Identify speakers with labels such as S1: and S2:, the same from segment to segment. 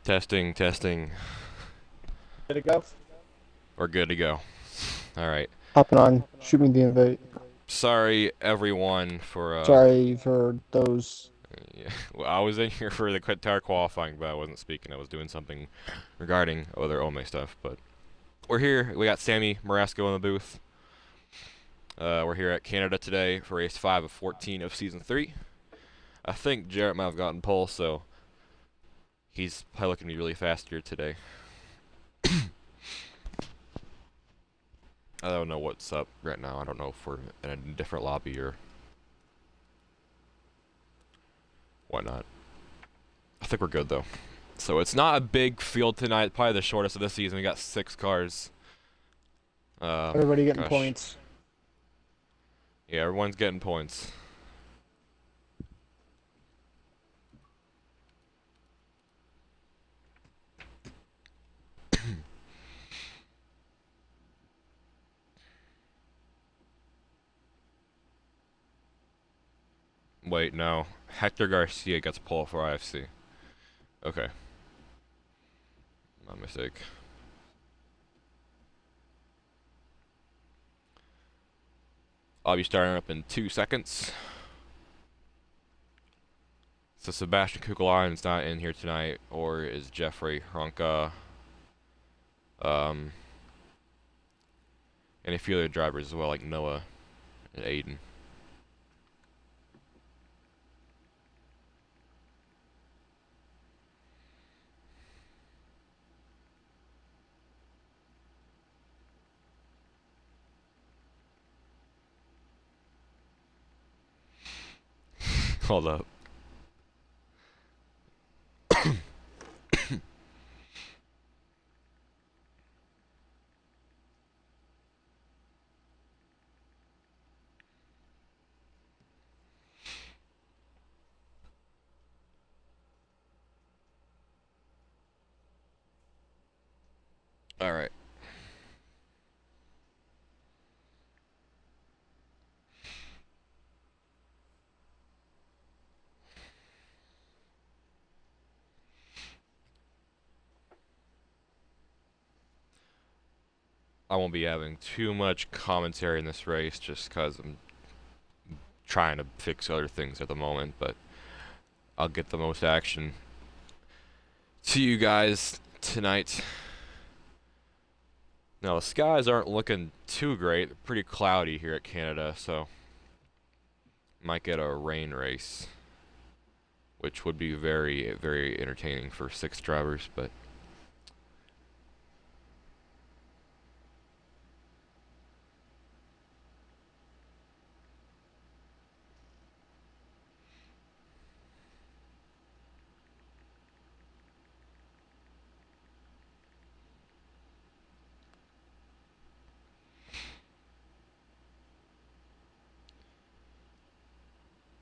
S1: Testing, testing.
S2: Good to go.
S1: We're good to go. All right.
S2: Hopping on, shoot me the invite.
S1: Sorry, everyone, for
S2: Sorry for those.
S1: yeah. Well, I was in here for the entire qualifying, but I wasn't speaking. I was doing something regarding other Ome stuff. But we're here. We got Sammy Marasco in the booth. We're here at Canada today for race 5 of 14 of season 3. I think Jarrett might have gotten pole, so he's probably looking to be really fast here today. I don't know what's up right now. I don't know if we're in a different lobby or whatnot. I think we're good though. So it's not a big field tonight. Probably the shortest of the season. We got 6 cars.
S2: Everybody getting
S1: Gosh.
S2: points.
S1: Yeah, everyone's getting points. Wait, no. Hector Garcia gets pole for IFC. Okay. My mistake. I'll be starting up in 2 seconds. So Sebastian Kukulain's not in here tonight, or is Jeffrey Hronka. And a few other drivers as well, like Noah and Aiden. Hold up. Alright. I won't be having too much commentary in this race just because I'm trying to fix other things at the moment, but I'll get the most action to you guys tonight. Now, the skies aren't looking too great. They're pretty cloudy here at Canada, so might get a rain race, which would be very, very entertaining for 6 drivers, but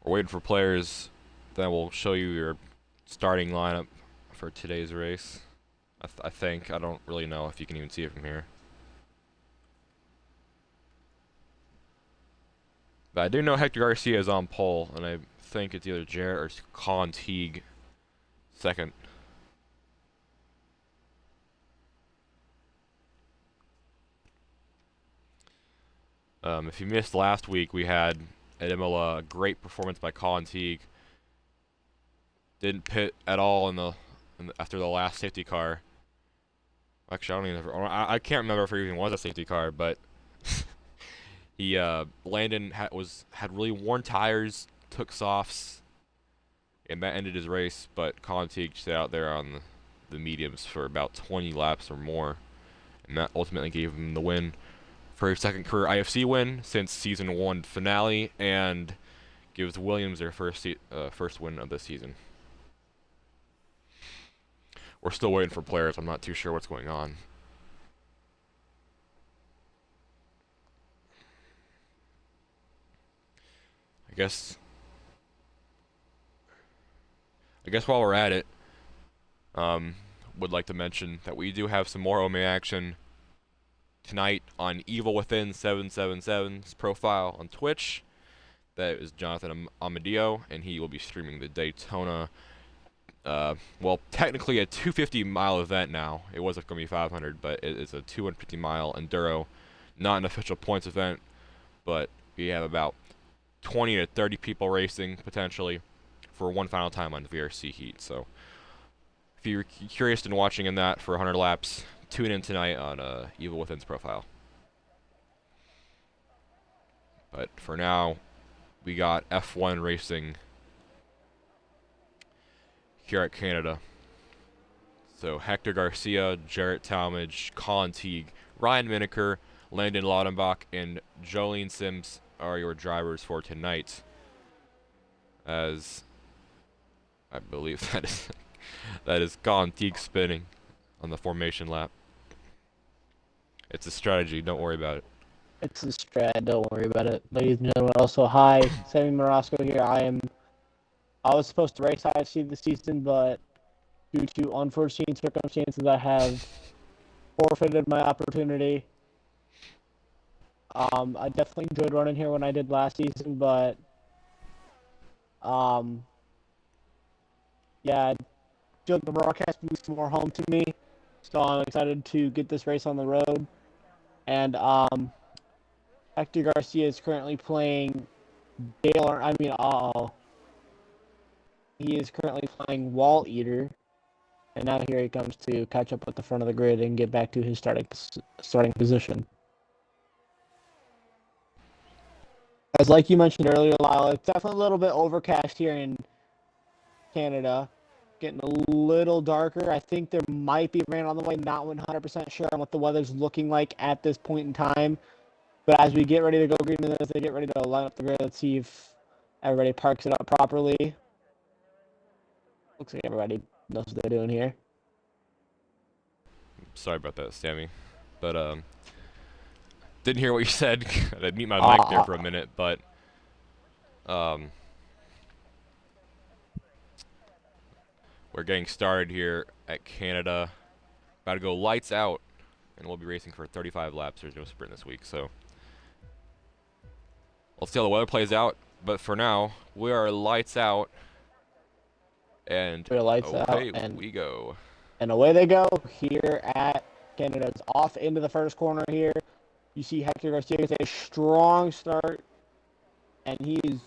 S1: we're waiting for players. Then we'll show you your starting lineup for today's race. I think. I don't really know if you can even see it from here. But I do know Hector Garcia is on pole, and I think it's either Jarrett or Colin Teague second. If you missed last week, we had at Imola a great performance by Colin Teague. Didn't pit at all after the last safety car. Actually, I can't remember if it even was a safety car, but he Landon had really worn tires, took softs, and that ended his race. But Colin Teague stayed out there on the mediums for about 20 laps or more, and that ultimately gave him the win for his second career IFC win since season 1 finale, and gives Williams their first win of the season. We're still waiting for players. I'm not too sure what's going on. I guess while we're at it, would like to mention that we do have some more OMA action tonight on Evil Within 777's profile on Twitch. That is Jonathan Amadeo, and he will be streaming the Daytona well, technically a 250-mile event now. It was going to be 500, but it is a 250-mile enduro, not an official points event, but we have about 20 to 30 people racing potentially for one final time on the VRC heat. So if you're curious in watching in that for 100 laps, tune in tonight on Evil Within's profile. But for now, we got F1 racing here at Canada. So Hector Garcia, Jarrett Talmadge, Colin Teague, Ryan Miniker, Landon Laudenbach, and Jolene Sims are your drivers for tonight. As I believe that is Colin Teague spinning on the formation lap. It's a strategy, don't worry about it.
S2: It's a strat, don't worry about it. Ladies and gentlemen, also hi, Sammy Morosco here. I was supposed to race IFC this season, but due to unforeseen circumstances, I have forfeited my opportunity. I definitely enjoyed running here when I did last season, but yeah, the broadcast moves more home to me, so I'm excited to get this race on the road. And Hector Garcia is currently playing he is currently playing Wall Eater, and now here he comes to catch up with the front of the grid and get back to his starting position. As like you mentioned earlier, Lyle, it's definitely a little bit overcast here in Canada, getting a little darker. I think there might be rain on the way, not 100% sure on what the weather's looking like at this point in time. But as we get ready to go green and as they get ready to line up the grid, let's see if everybody parks it up properly. Looks like everybody knows what they're doing here.
S1: Sorry about that, Sammy. But didn't hear what you said. I had to mute my mic there for a minute, but we're getting started here at Canada. About to go lights out, and we'll be racing for 35 laps. There's no sprint this week, so let's see how the weather plays out. But for now, we are lights out, and away we go.
S2: And away they go here at Canada's off into the first corner here. You see Hector Garcia gets a strong start, and he is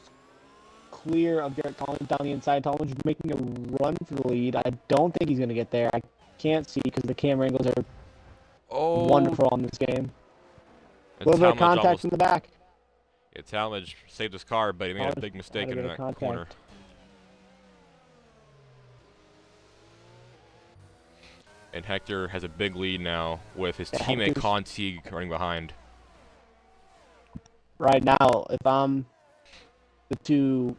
S2: clear of Jarrett Collins down the inside. Collins making a run for the lead. I don't think he's going to get there. I can't see because the camera angles are wonderful on this game. A little bit of contact in the back.
S1: Yeah, Talmadge saved his car, but he made a big mistake in that corner. And Hector has a big lead now with his teammate Colin Teague running behind.
S2: Right now, if I'm the two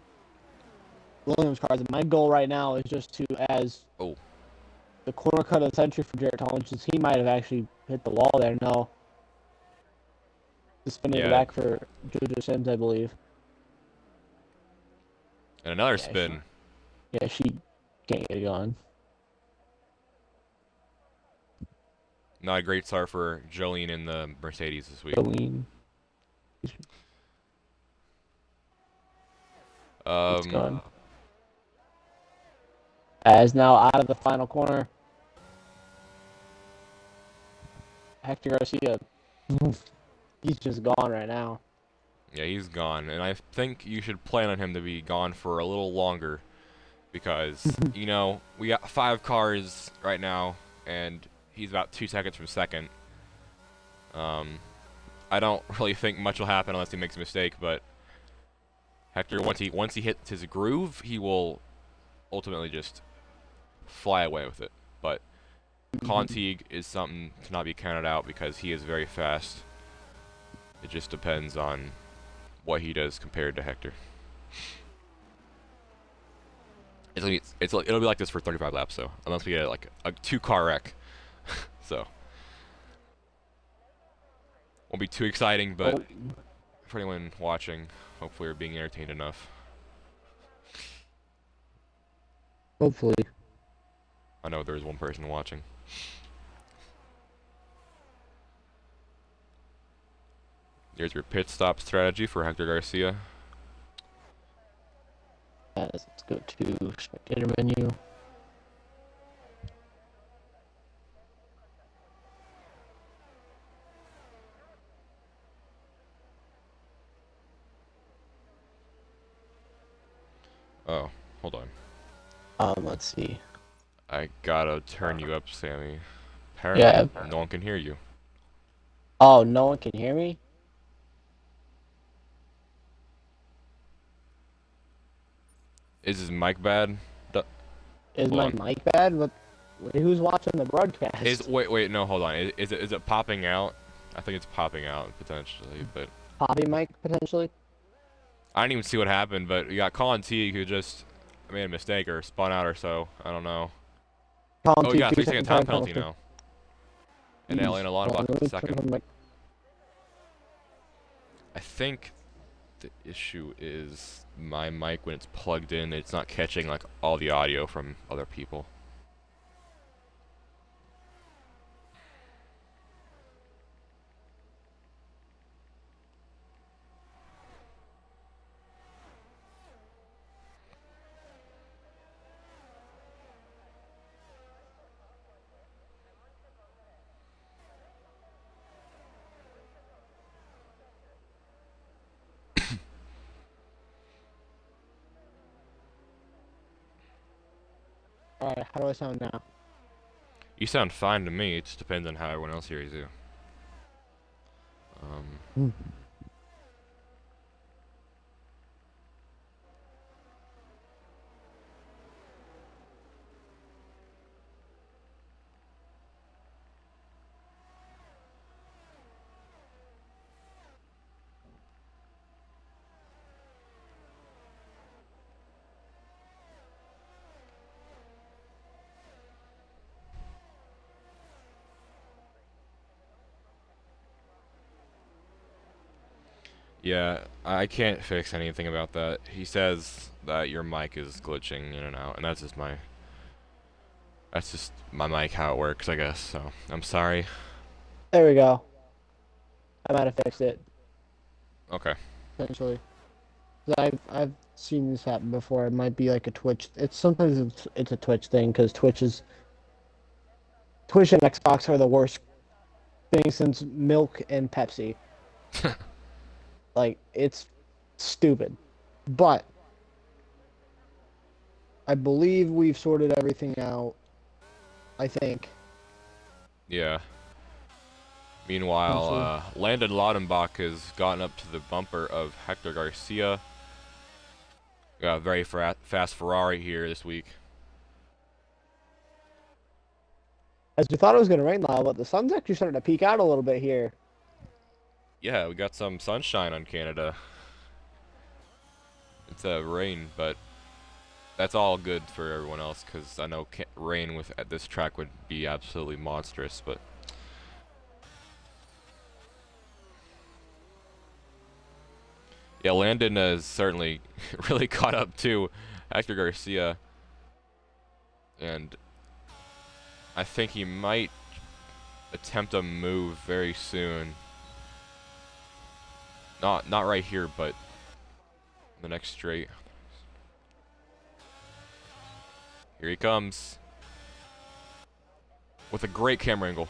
S2: Williams cars, my goal right now is just to, as the corner cut of the century for Jarrett Collins, he might have actually hit the wall there. No. The spin in the back for Jojo Sims, I believe.
S1: And another spin.
S2: She can't get it going.
S1: Not a great start for Jolene in the Mercedes this week.
S2: Jolene. It's gone. As now out of the final corner, Hector Garcia. He's just gone right now.
S1: Yeah, he's gone, and I think you should plan on him to be gone for a little longer, because you know we got 5 cars right now, and he's about 2 seconds from second. I don't really think much will happen unless he makes a mistake, but Hector, once he hits his groove, he will ultimately just fly away with it. But Colin Teague is something to not be counted out because he is very fast. It just depends on what he does compared to Hector. It'll be like this for 35 laps, though, unless we get like a 2-car wreck. So won't be too exciting, but for anyone watching, hopefully we're being entertained enough.
S2: Hopefully.
S1: I know there is one person watching. Here's your pit stop strategy for Hector Garcia.
S2: Let's go to spectator menu.
S1: Oh, hold on.
S2: Let's see.
S1: I gotta turn you up, Sammy.
S2: Yeah.
S1: Apparently, no one can hear you.
S2: Oh, no one can hear me?
S1: Is his mic bad?
S2: Is
S1: Hold
S2: my
S1: on.
S2: mic bad? Who's watching the broadcast?
S1: Wait, no, hold on. Is it popping out? I think it's popping out potentially, but
S2: Poppy mic, potentially?
S1: I didn't even see what happened. But you got Colin Teague who just made a mistake or spun out or so. I don't know.
S2: Colin
S1: Oh, we
S2: T,
S1: got a 3-second
S2: 3 second
S1: time
S2: time
S1: penalty
S2: penalty.
S1: now, and
S2: Jeez.
S1: Atlanta
S2: Hold on,
S1: Lauterbach
S2: let
S1: with the
S2: me turn
S1: second.
S2: on my...
S1: I think the issue is my mic when it's plugged in, it's not catching like all the audio from other people.
S2: Alright, how do I sound now?
S1: You sound fine to me. It just depends on how everyone else hears you.
S2: Hmm.
S1: Yeah, I can't fix anything about that. He says that your mic is glitching in and out, and that's just my mic how it works, I guess. So I'm sorry.
S2: There we go. I might have fixed it,
S1: Okay.
S2: potentially. 'Cause I've seen this happen before. It might be like a Twitch. It's a Twitch thing because Twitch and Xbox are the worst thing since milk and Pepsi. Like it's stupid. But I believe we've sorted everything out. I think.
S1: Yeah. Meanwhile,
S2: Potentially.
S1: Landon Laudenbach has gotten up to the bumper of Hector Garcia. Got a very fast Ferrari here this week.
S2: As we thought it was gonna rain, Lyle, but the sun's actually starting to peek out a little bit here.
S1: Yeah, we got some sunshine on Canada. It's rain, but that's all good for everyone else because I know rain at this track would be absolutely monstrous. But yeah, Landon has certainly really caught up to Hector Garcia, and I think he might attempt a move very soon. Not right here, but the next straight. Here he comes with a great camera angle.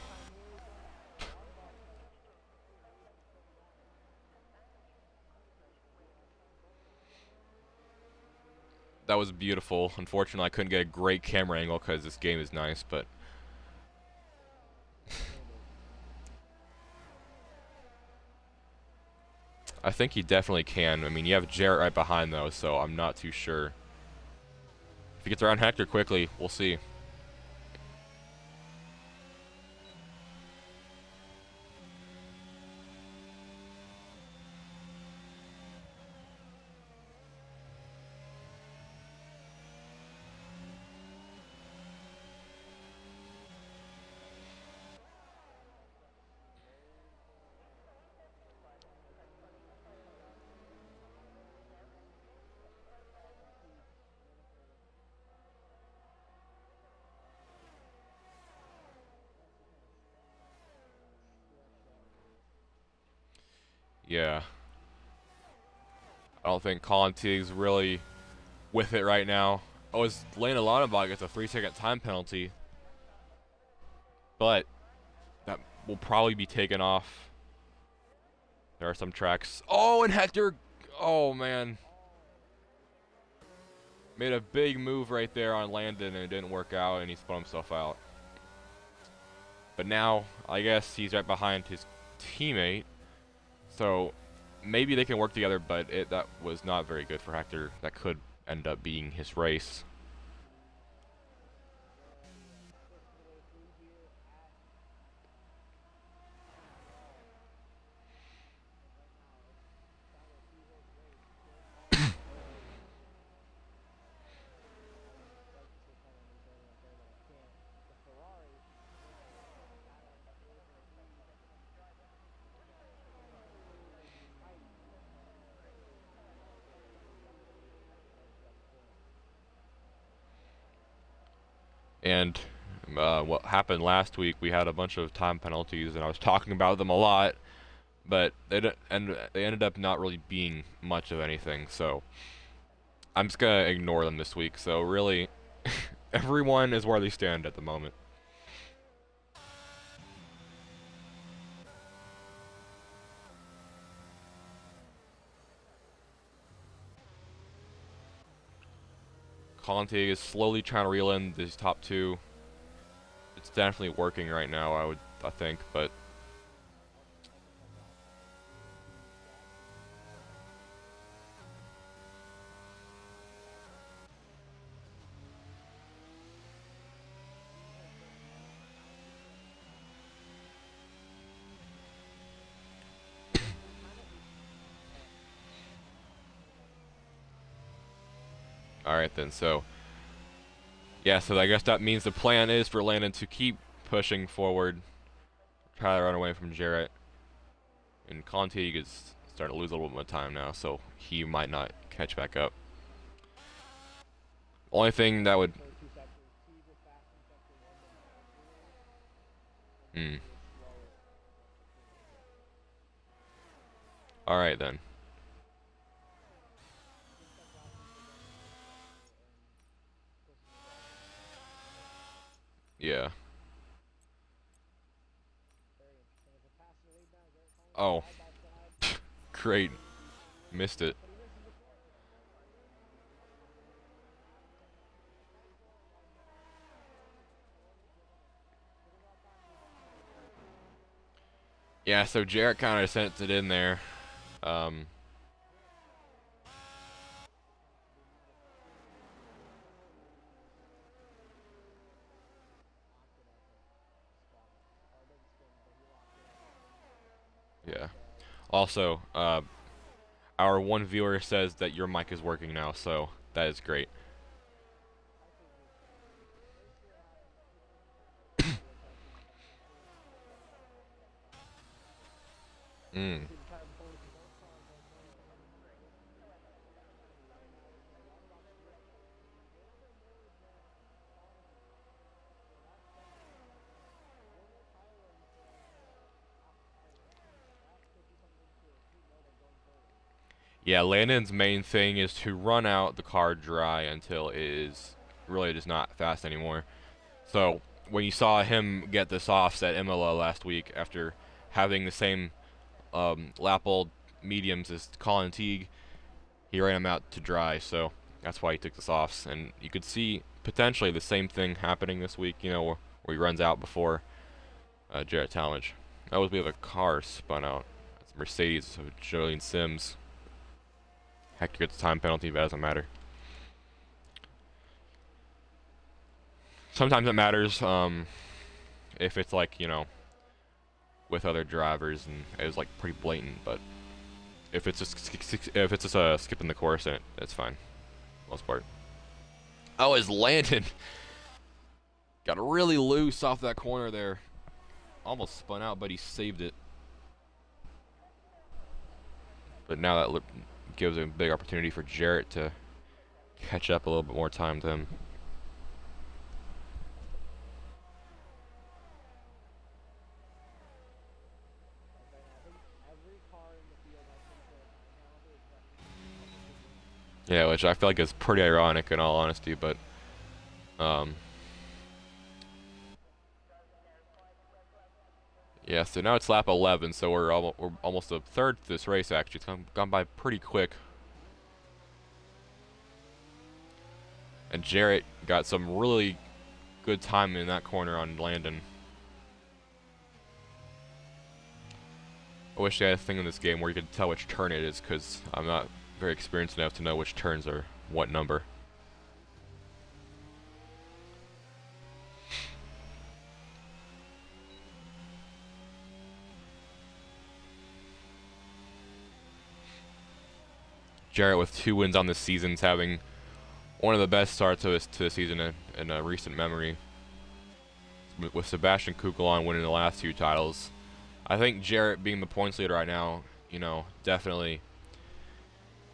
S1: That was beautiful. Unfortunately, I couldn't get a great camera angle because this game is nice, but I think he definitely can. I mean, you have Jarrett right behind though, so I'm not too sure. If he gets around Hector quickly, we'll see. Yeah. I don't think Colin Teague's really with it right now. Oh, it's Lena Laudenbach gets a 3-second time penalty, but that will probably be taken off. There are some tracks. Oh, and Hector. Oh, man. Made a big move right there on Landon and it didn't work out and he spun himself out. But now, I guess he's right behind his teammate. So maybe they can work together, but that was not very good for Hector. That could end up being his race. And what happened last week, we had a bunch of time penalties, and I was talking about them a lot, but they ended up not really being much of anything. So I'm just gonna ignore them this week. So really, everyone is where they stand at the moment. Conte is slowly trying to reel in these top two. It's definitely working right now, I think, but alright then, so yeah, so I guess that means the plan is for Landon to keep pushing forward, try to run away from Jarrett. And Conte is starting to lose a little bit more time now, so he might not catch back up. Only thing that would... Alright then. Yeah. Oh. Great. Missed it. Yeah, so Jarrett kind of sent it in there. Yeah. Also, our one viewer says that your mic is working now, so that is great. Mm. Yeah, Landon's main thing is to run out the car dry until it is really just not fast anymore. So when you saw him get this off at Imola last week after having the same lap old mediums as Colin Teague, he ran him out to dry. So that's why he took this off. And you could see potentially the same thing happening this week, you know, where he runs out before Jarrett Talmadge. That was a bit of a car spun out. It's Mercedes of Julian Sims. Hector gets a time penalty, but it doesn't matter. Sometimes it matters if it's like, you know, with other drivers and it was like pretty blatant, but if it's just skipping the course, then it's fine, most part. Oh, his Landon got really loose off that corner there, almost spun out, but he saved it. But now that gives a big opportunity for Jarrett to catch up a little bit more time to him. Yeah, which I feel like is pretty ironic in all honesty, but yeah, so now it's lap 11, so we're almost a third to this race actually. It's gone by pretty quick. And Jarrett got some really good time in that corner on Landon. I wish they had a thing in this game where you could tell which turn it is, because I'm not very experienced enough to know which turns are what number. Jarrett with 2 wins on this season, having one of the best starts to the season in a recent memory. With Sebastian Kukulon winning the last 2 titles, I think Jarrett being the points leader right now, you know, definitely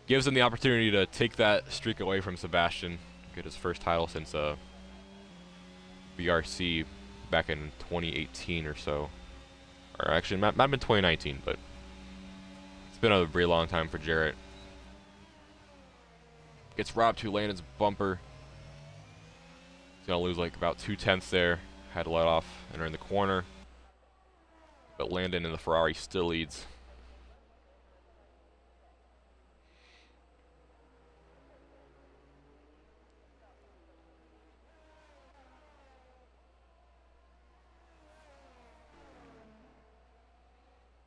S1: gives him the opportunity to take that streak away from Sebastian, get his first title since BRC back in 2018 or so. Or actually, might have been 2019, but it's been a very long time for Jarrett. Gets robbed to Landon's bumper. He's gonna lose like about 2/10 there. Had to let off entering the corner. But Landon in the Ferrari still leads.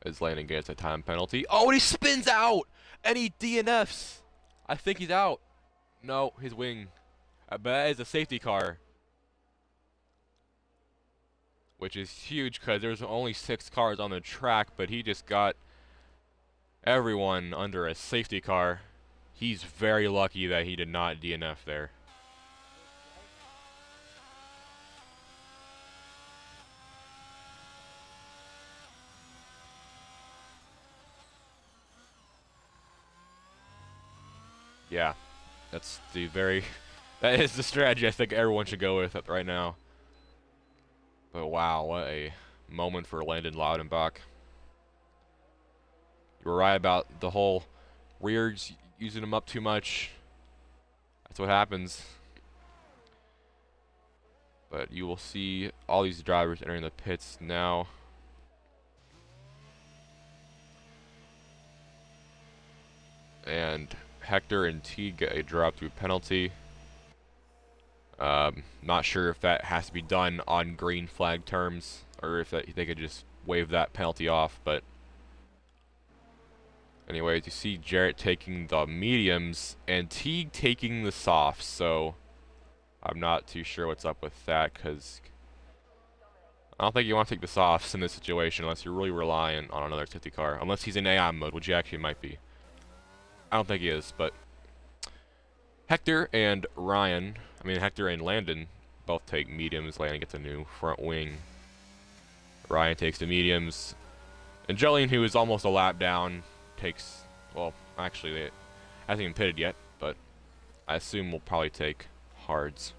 S1: As Landon gets a time penalty. Oh, and he spins out! And he DNFs! I think he's out. No, his wing. But that is a safety car. Which is huge because there's only 6 cars on the track, but he just got everyone under a safety car. He's very lucky that he did not DNF there. Yeah, that's the that is the strategy I think everyone should go with right now. But wow, what a moment for Landon Laudenbach. You were right about the whole rears using him up too much. That's what happens. But you will see all these drivers entering the pits now. And Hector and Teague get a drop-through penalty. Not sure if that has to be done on green flag terms, or if they could just waive that penalty off, but anyways, you see Jarrett taking the mediums and Teague taking the softs, so I'm not too sure what's up with that, because I don't think you want to take the softs in this situation unless you're really relying on another safety car, unless he's in AI mode, which he actually might be. I don't think he is, but Hector and Hector and Landon both take mediums. Landon gets a new front wing. Ryan takes the mediums. And Jolene, who is almost a lap down, takes, well, actually, they hasn't even pitted yet, but I assume we'll probably take hards.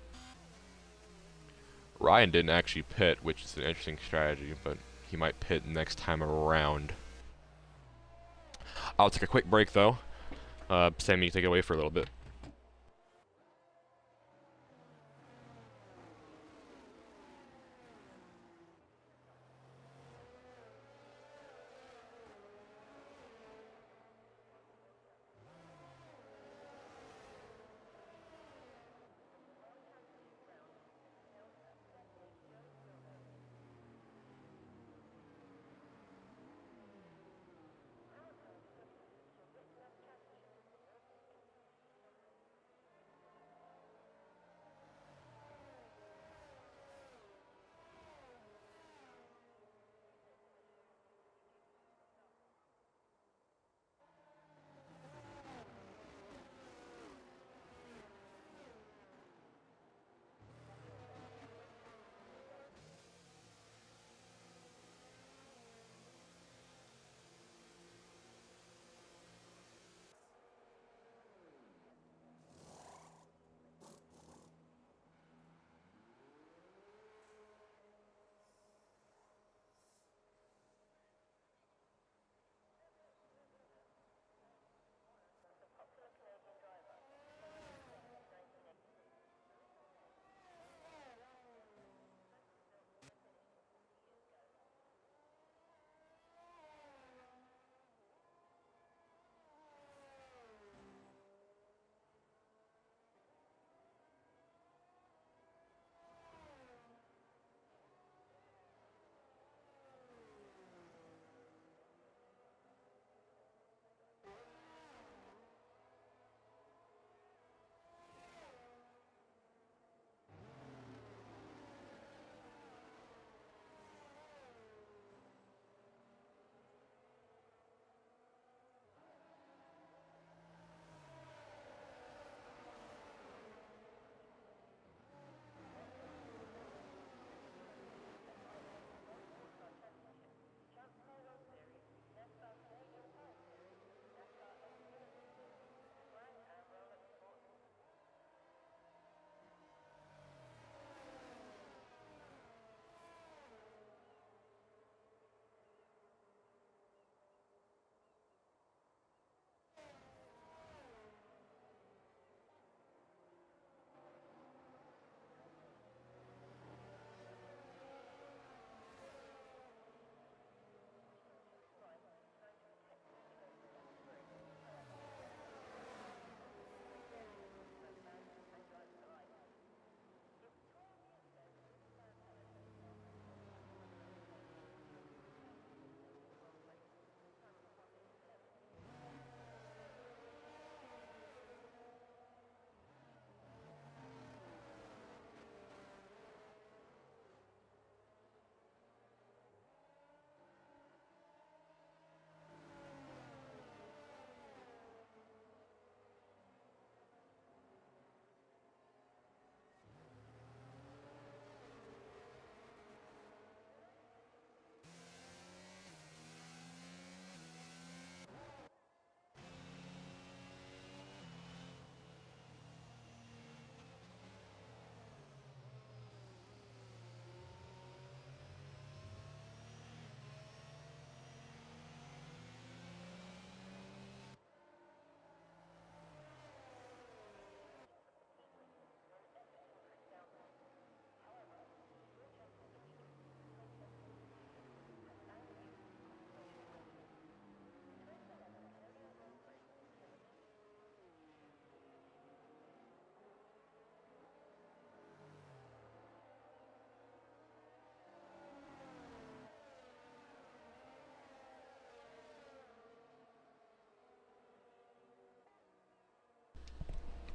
S1: Ryan didn't actually pit, which is an interesting strategy, but he might pit next time around. I'll take a quick break, though. Sammy, take it away for a little bit.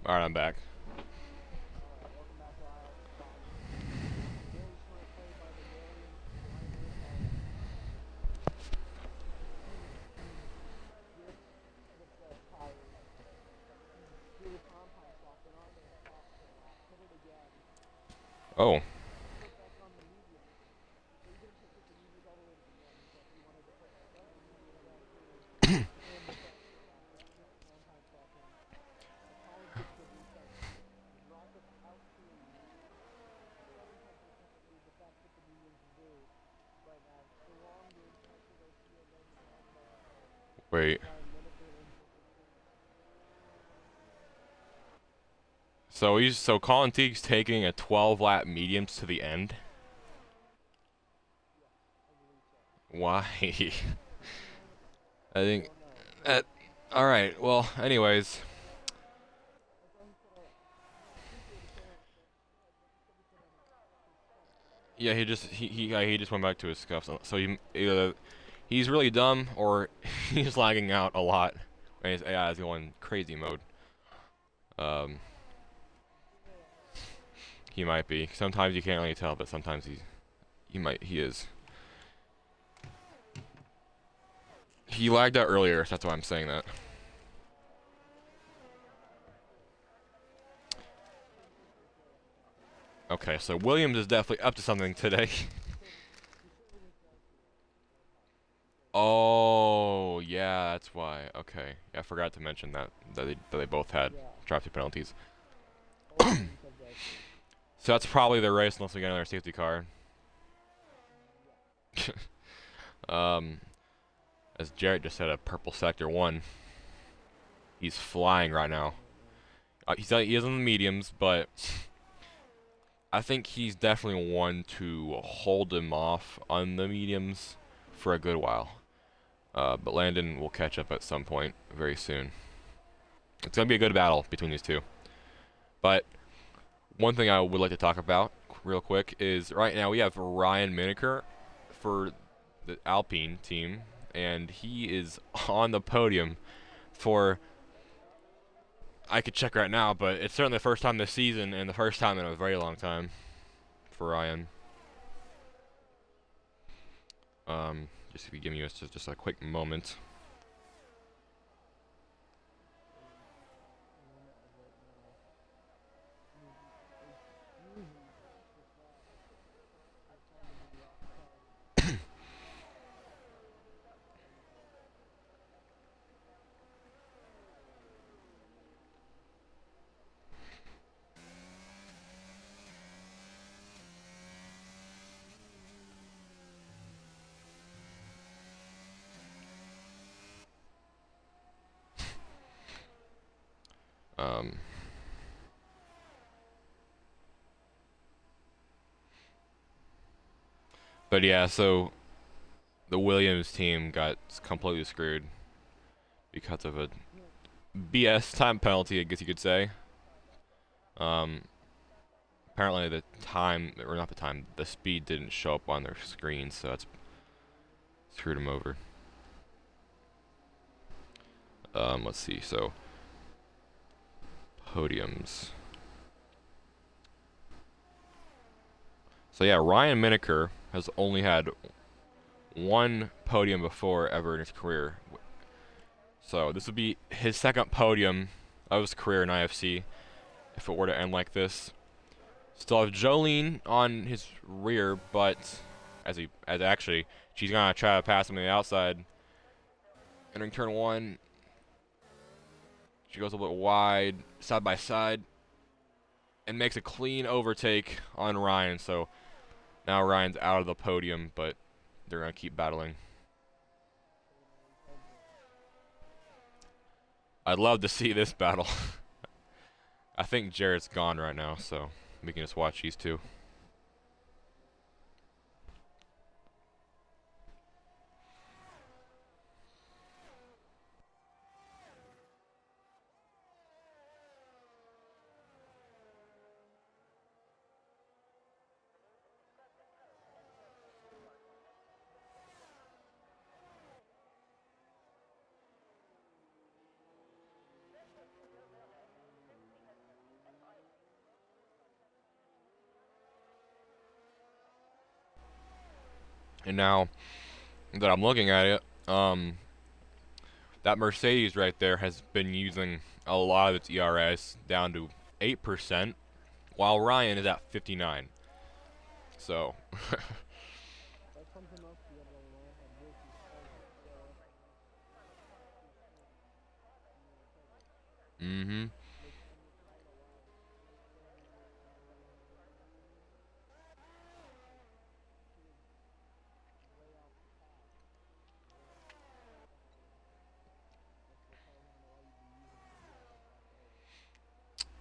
S1: All right, I'm back.
S2: Alright, welcome back, Lyle. Very short play by the Williams driver. Just with the tires. Do the compound stop. They're not going to stop for a lap. Hit it again.
S1: Oh,
S2: Put back on the medium. So he didn't put the mediums all the way to the end, but he wanted to put start the medium again in the fastest lap. So he just compound stopped him. So Collins gets the restart. Rockets out to 7 tenths of a second lead, but that's what the mediums do right now. Surrounded Hector Garcia right behind
S1: wait.
S2: Ryan Lineker in
S1: So Colin Teague's taking a 12 lap mediums to the end.
S2: I believe so.
S1: Why? I
S2: I
S1: think
S2: don't know.
S1: that. All right. Well, anyways.
S2: That's why he said he appreciated saying it.
S1: Yeah, he just went back to his scuffs. So either he's really dumb or he's lagging out a lot. And his AI is going crazy mode. Um, he might be. Sometimes you can't really tell, but sometimes he is. He lagged out earlier. So that's why I'm saying that. Okay, so Williams is definitely up to something today. Oh, yeah, that's why. Okay, yeah, I forgot to mention that they both had
S2: Yeah.
S1: drafting penalties.
S2: Both teams have that.
S1: So that's probably the race unless we get another safety car. um, as Jarrett just said, a purple sector 1. He's flying right now. He is on the mediums, but I think he's definitely one to hold him off on the mediums for a good while. But Landon will catch up at some point very soon. It's going to be a good battle between these two. But one thing I would like to talk about real quick is right now we have Ryan Mineker for the Alpine team, and he is on the podium for, I could check right now, but it's certainly the first time this season and the first time in a very long time for Ryan. Just if you give me just a quick moment. Um, but yeah, so the Williams team got completely screwed because of a BS time penalty, I guess you could say. Um, apparently the time, or not the time, the speed didn't show up on their screen, so that's screwed them over. Let's see, so podiums. So yeah, Ryan Mineker has only had one podium before ever in his career. So this would be his second podium of his career in IFC if it were to end like this. Still have Jolene on his rear, but as actually she's gonna try to pass him on the outside. Entering turn 1. She goes a little bit wide, side by side, and makes a clean overtake on Ryan. So now Ryan's out of the podium, but they're gonna keep battling. I'd love to see this battle. I think Jarrett's gone right now, so we can just watch these two. And now that I'm looking at it, that Mercedes right there has been using a lot of its ERS down to 8%, while Ryan is at 59. So, mm-hmm.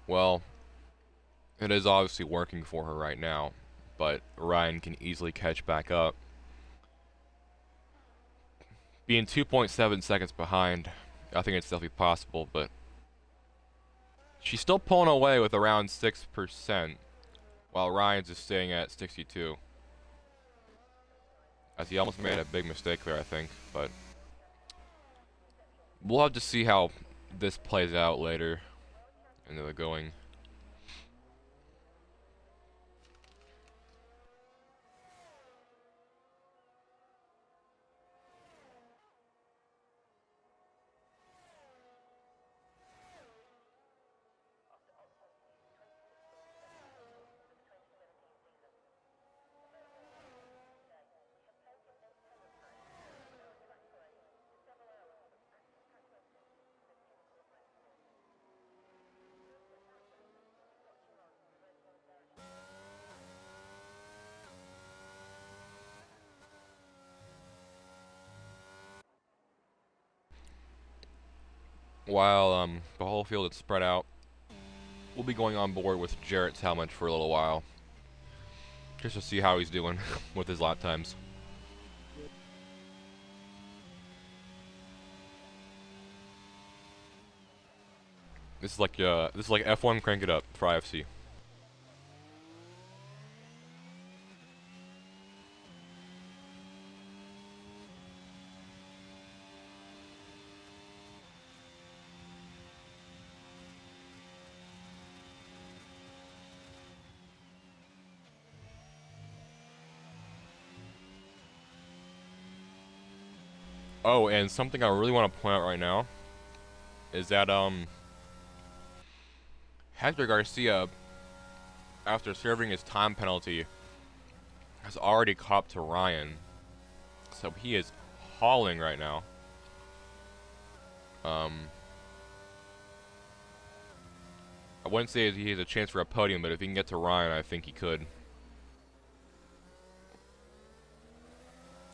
S1: Well, it is obviously working for her right now, but Ryan can easily catch back up. Being 2.7 seconds behind, I think it's definitely possible, but she's still pulling away with around 6%, while Ryan's is staying at 62. As he almost made a big mistake there, I think, but we'll have to see how this plays out later into the going. While the whole field is spread out, we'll be going on board with Jarrett's helmet for a little while, just to see how he's doing with his lap times. This is like F1 crank it up for IFC. Oh, and something I really want to point out right now is that Hector Garcia, after serving his time penalty, has already caught up to Ryan, so he is hauling right now. I wouldn't say he has a chance for a podium, but if he can get to Ryan, I think he could.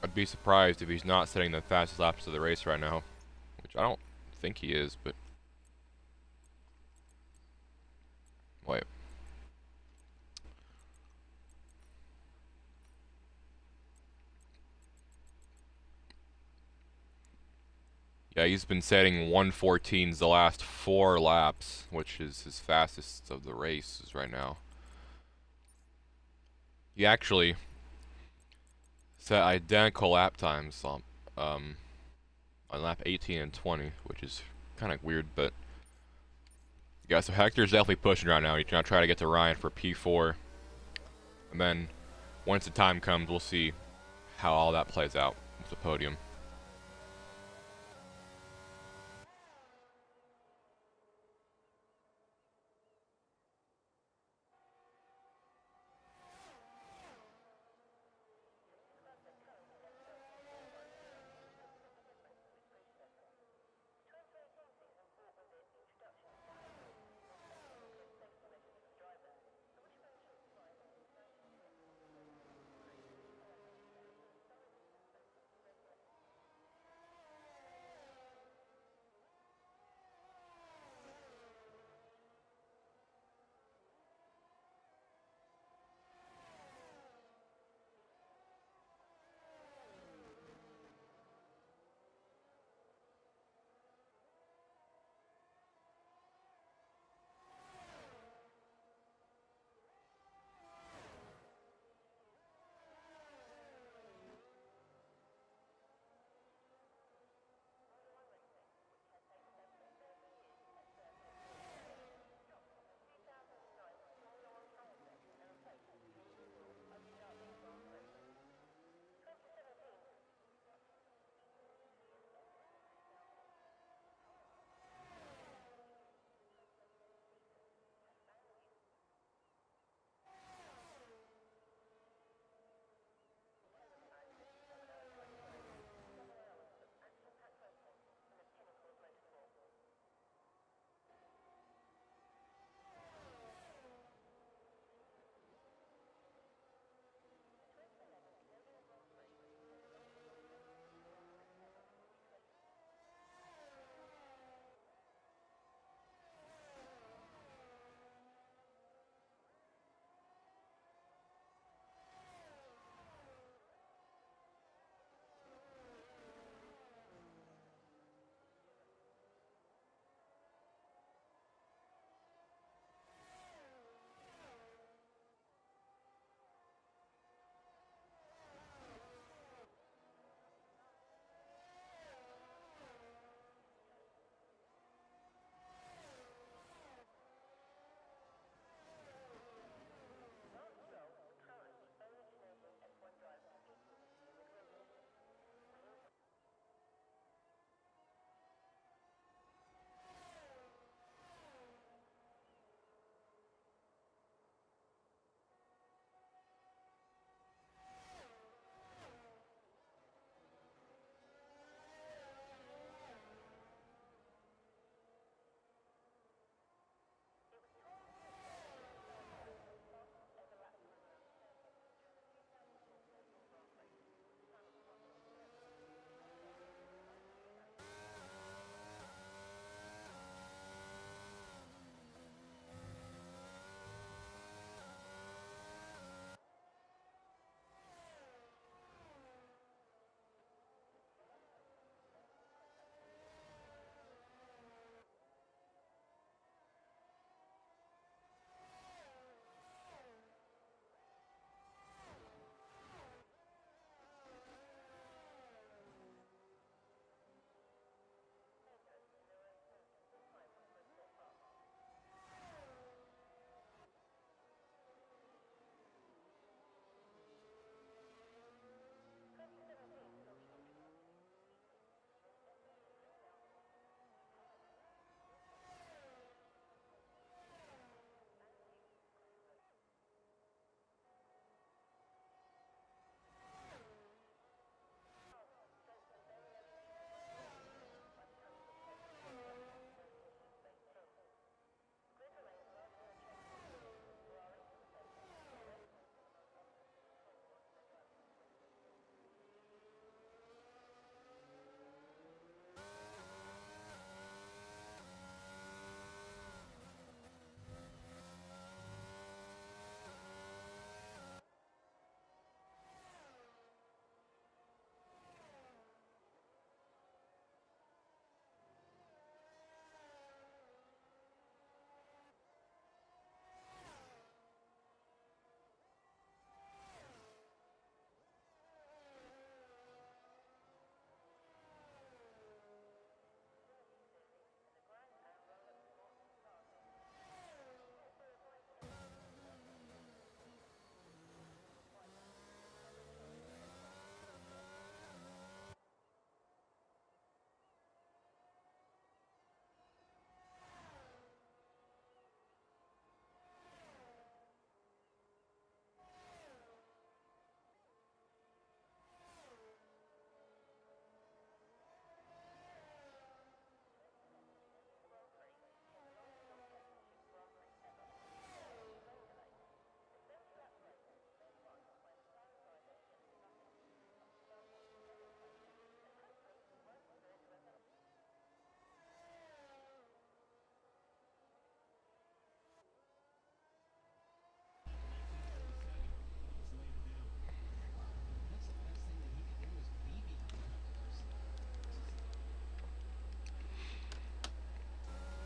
S1: I'd be surprised if he's not setting the fastest laps of the race right now, which I don't think he is, but wait. Yeah, he's been setting 1:14s the last 4 laps, which is his fastest of the races right now. He actually set identical lap times on lap 18 and 20, which is kind of weird, but yeah, so Hector's definitely pushing right now. He's gonna try to get to Ryan for P4, and then once the time comes, we'll see how all that plays out with the podium.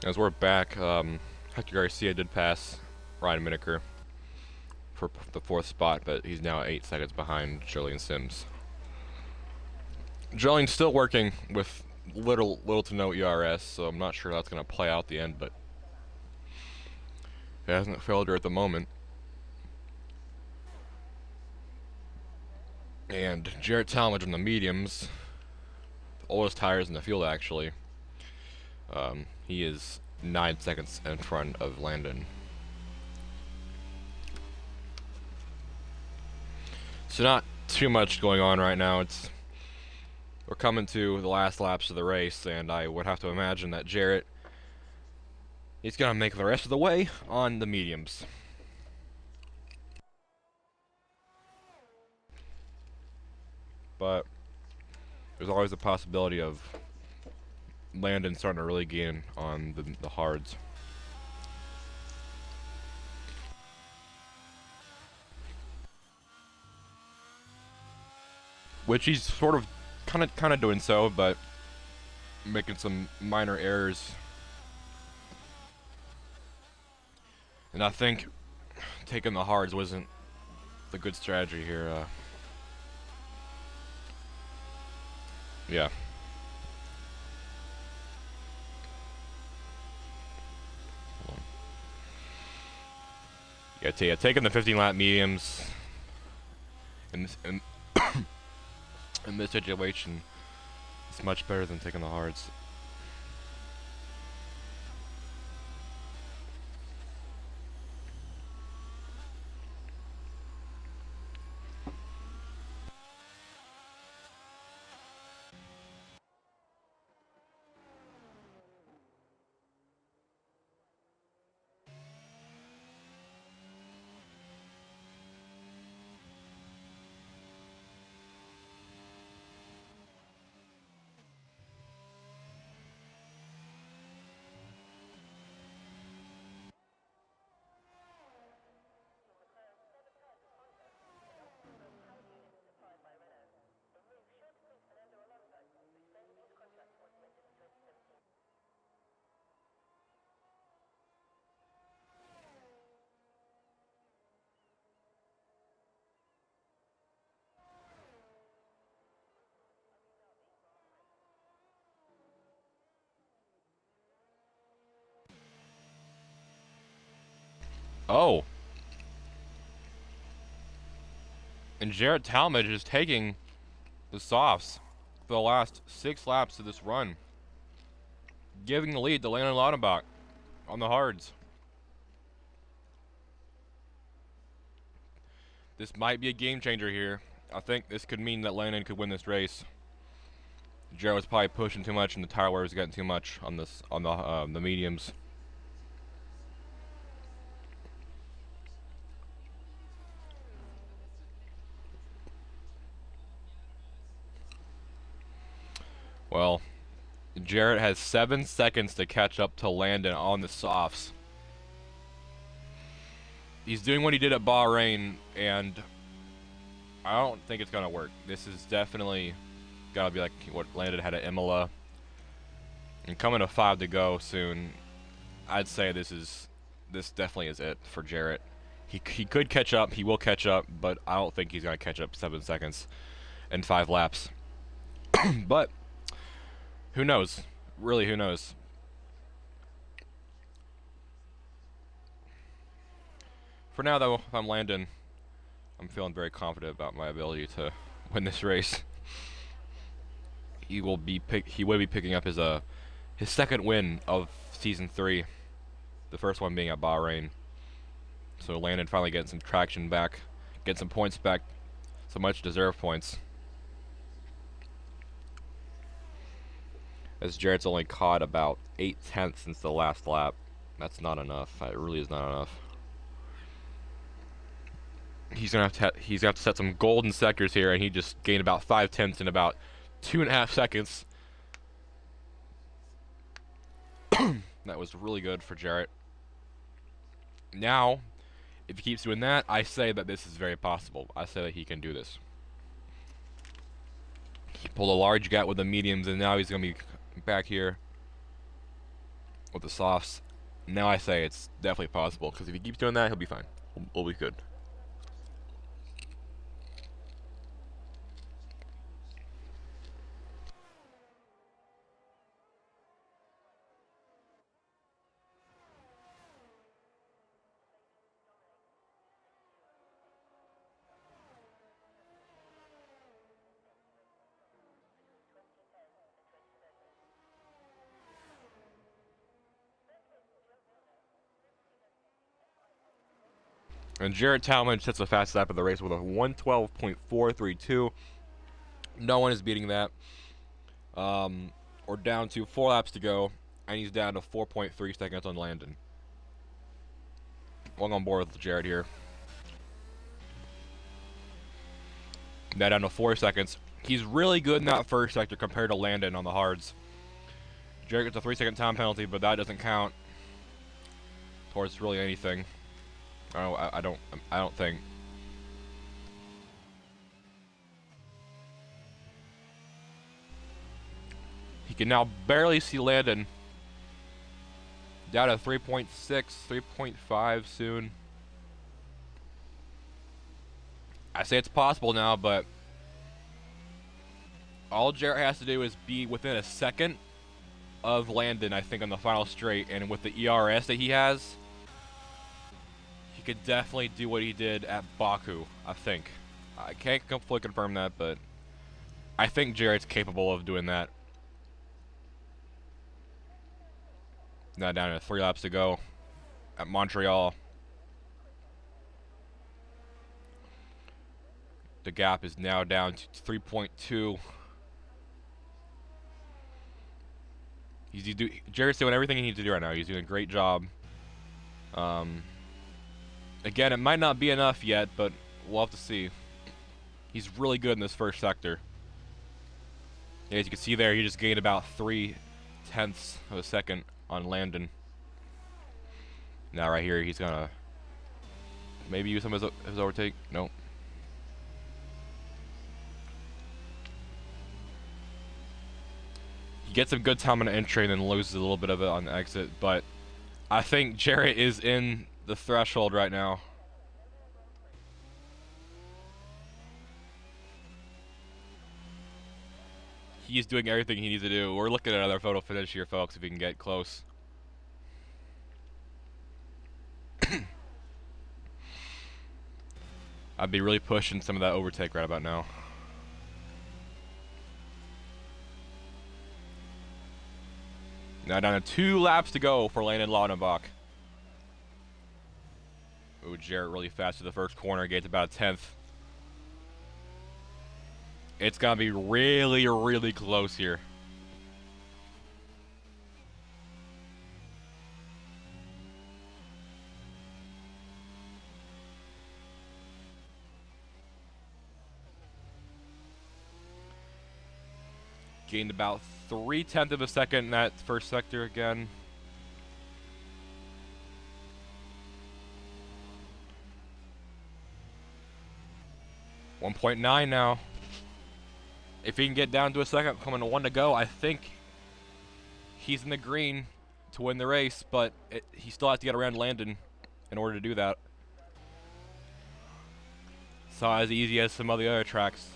S1: As we're back, Hector Garcia did pass Ryan Miniker for the 4th spot, but he's now 8 seconds behind Julian Sims. Julian's still working with little to no ERS, so I'm not sure that's going to play out the end, but it hasn't failed her at the moment. And Jarrett Talmadge on the mediums, the oldest tires in the field actually. He is 9 seconds in front of Landon. So not too much going on right now. We're coming to the last laps of the race, and I would have to imagine that Jarrett is gonna make the rest of the way on the mediums. But there's always the possibility of Landon starting to really gain on the hards. Which he's sort of kind of doing so, but making some minor errors. And I think taking the hards wasn't the good strategy here. Yeah. Yeah, taking the 15-lap mediums in this situation is much better than taking the hards. Oh. And Jarrett Talmadge is taking the softs for the last 6 laps of this run, giving the lead to Landon Lautenbach on the hards. This might be a game changer here. I think this could mean that Landon could win this race. Jarrett was probably pushing too much, and the tire wear was getting too much on the mediums. Well, Jarrett has 7 seconds to catch up to Landon on the softs. He's doing what he did at Bahrain, and I don't think it's gonna work. This is definitely gotta be like what Landon had at Imola. And coming to 5 to go soon, I'd say this definitely is it for Jarrett. He could catch up, he will catch up, but I don't think he's gonna catch up 7 seconds in 5 laps. But who knows? Really, who knows? For now, though, if I'm Landon, I'm feeling very confident about my ability to win this race. He will be picking up his second win of season 3, the first one being at Bahrain. So Landon finally getting some traction back, getting some points back, some much deserved points. As Jarrett's only caught about 8/10 since the last lap. That's not enough. It really is not enough. He's gonna have to set some golden sectors here, and he just gained about 5/10 in about 2.5 seconds. That was really good for Jarrett. Now, if he keeps doing that, I say that this is very possible. I say that he can do this. He pulled a large gap with the mediums, and now he's gonna be back here with the softs. Now I say it's definitely possible, because if he keeps doing that, he'll be fine. We'll be good. And Jarrett Talmadge sets the fastest lap of the race with a 1:12.432. No one is beating that. We're down to 4 laps to go, and he's down to 4.3 seconds on Landon. Well on board with Jarrett here. Now down to 4 seconds. He's really good in that first sector compared to Landon on the hards. Jarrett gets a 3-second time penalty, but that doesn't count towards really anything. I don't think. He can now barely see Landon. Down to 3.6, 3.5 soon. I say it's possible now, but all Jarrett has to do is be within a second of Landon, I think, on the final straight, and with the ERS that he has, he could definitely do what he did at Baku, I think. I can't fully confirm that, but I think Jarrett's capable of doing that. Now down to 3 laps to go at Montreal. The gap is now down to 3.2. Jarrett's doing everything he needs to do right now. He's doing a great job. Again, it might not be enough yet, but we'll have to see. He's really good in this first sector. Yeah, as you can see there, he just gained about 0.3 of a second on Landon. Now right here, he's gonna maybe use some of his overtake. Nope. He gets some good time on the entry and then loses a little bit of it on the exit, but I think Jarrett is in the threshold right now. He's doing everything he needs to do. We're looking at another photo finish here, folks, if we can get close. I'd be really pushing some of that overtake right about now. Now down to 2 laps to go for Landon Laudenbach. Ooh, Jarrett really fast to the first corner, gains about a 10th. It's gonna be really, really close here. Gained about 0.3 of a second in that first sector again. .9 now. If he can get down to a second, coming to 1 to go, I think he's in the green to win the race, but he still has to get around Landon in order to do that. It's not as easy as some of the other tracks,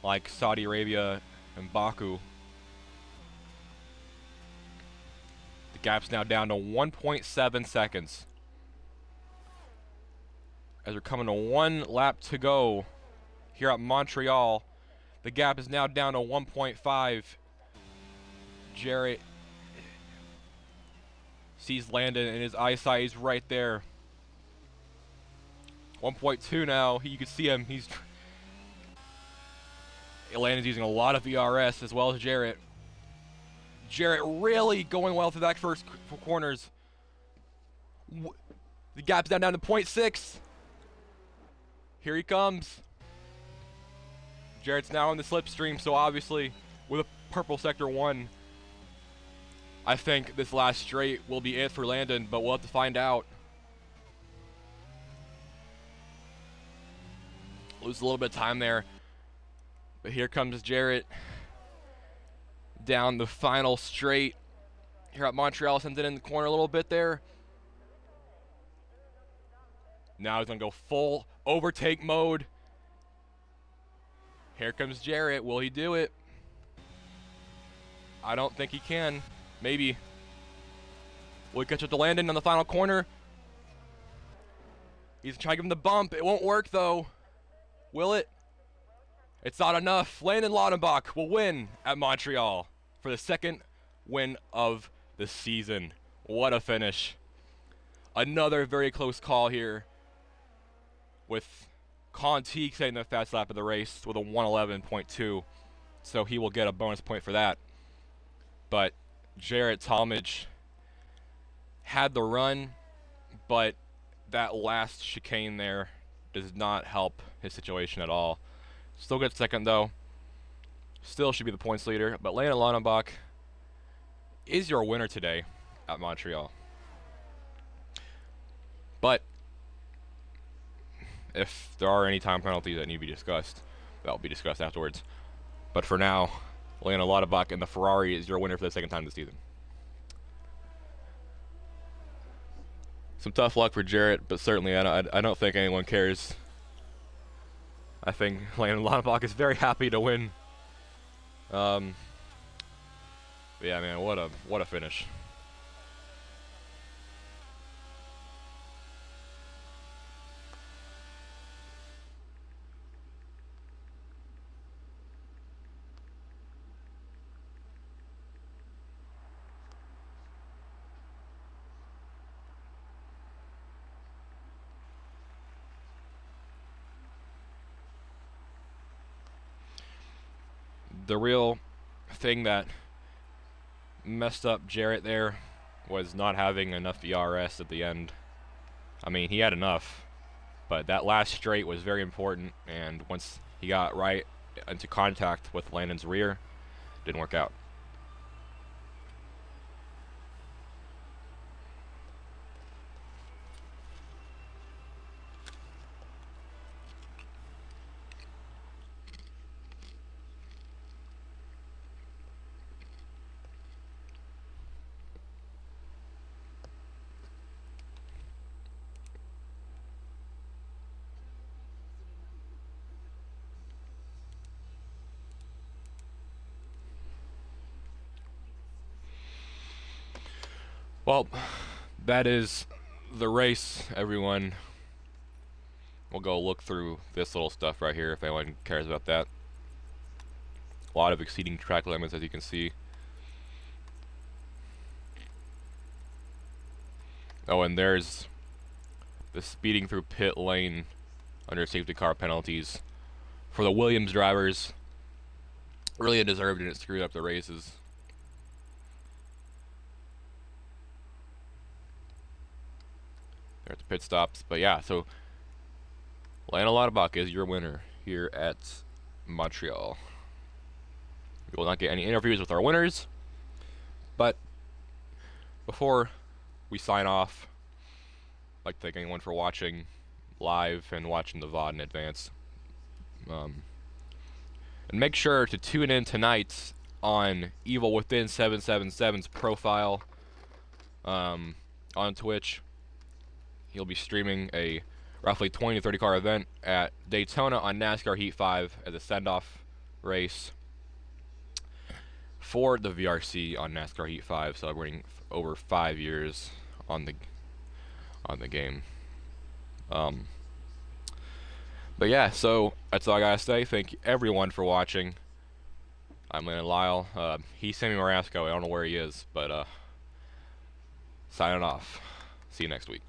S1: like Saudi Arabia and Baku. The gap's now down to 1.7 seconds. As we're coming to 1 lap to go here at Montreal, the gap is now down to 1.5. Jarrett sees Landon and his eyesight is right there. 1.2 now. You can see him. Landon's using a lot of ERS as well as Jarrett. Jarrett really going well through that first corners. The gap's down to 0.6. Here he comes. Jarrett's now in the slipstream, so obviously with a purple sector 1, I think this last straight will be it for Landon, but we'll have to find out. Lose a little bit of time there. But here comes Jarrett down the final straight. here at Montreal, sends it in the corner a little bit there. Now he's going to go full overtake mode. Here comes Jarrett. Will he do it? I don't think he can. Maybe. Will he catch up to Landon on the final corner? He's trying to give him the bump. It won't work, though. Will it? It's not enough. Landon Lautenbach will win at Montreal for the second win of the season. What a finish. Another very close call here with Conti setting the fast lap of the race with a 111.2. So he will get a bonus point for that. But Jarrett Talmadge had the run, but that last chicane there does not help his situation at all. Still gets second though. Still should be the points leader. But Landon Lautenbach is your winner today at Montreal. But if there are any time penalties that need to be discussed, that will be discussed afterwards. But for now, Landon Lautenbach and the Ferrari is your winner for the second time this season. Some tough luck for Jarrett, but certainly I don't think anyone cares. I think Landon Lautenbach is very happy to win. Yeah, man, what a finish. The real thing that messed up Jarrett there was not having enough ERS at the end. I mean, he had enough, but that last straight was very important, and once he got right into contact with Landon's rear, didn't work out. Well, that is the race, everyone. We'll go look through this little stuff right here if anyone cares about that. A lot of exceeding track limits, as you can see. Oh, and there's the speeding through pit lane under safety car penalties for the Williams drivers. Really undeserved, and it screwed up the races. There at the pit stops. But yeah, so Landon Lautenbach is your winner here at Montreal. We will not get any interviews with our winners, but before we sign off, I'd like to thank anyone for watching live and watching the VOD in advance. And make sure to tune in tonight on Evil Within 777's profile on Twitch. He'll be streaming a roughly 20 to 30 car event at Daytona on NASCAR Heat 5 as a send-off race for the VRC on NASCAR Heat 5, celebrating over 5 years on the game. But yeah, so that's all I gotta say. Thank you everyone for watching. I'm Landon Lyle. He's Sammy Marasco. I don't know where he is, but signing off. See you next week.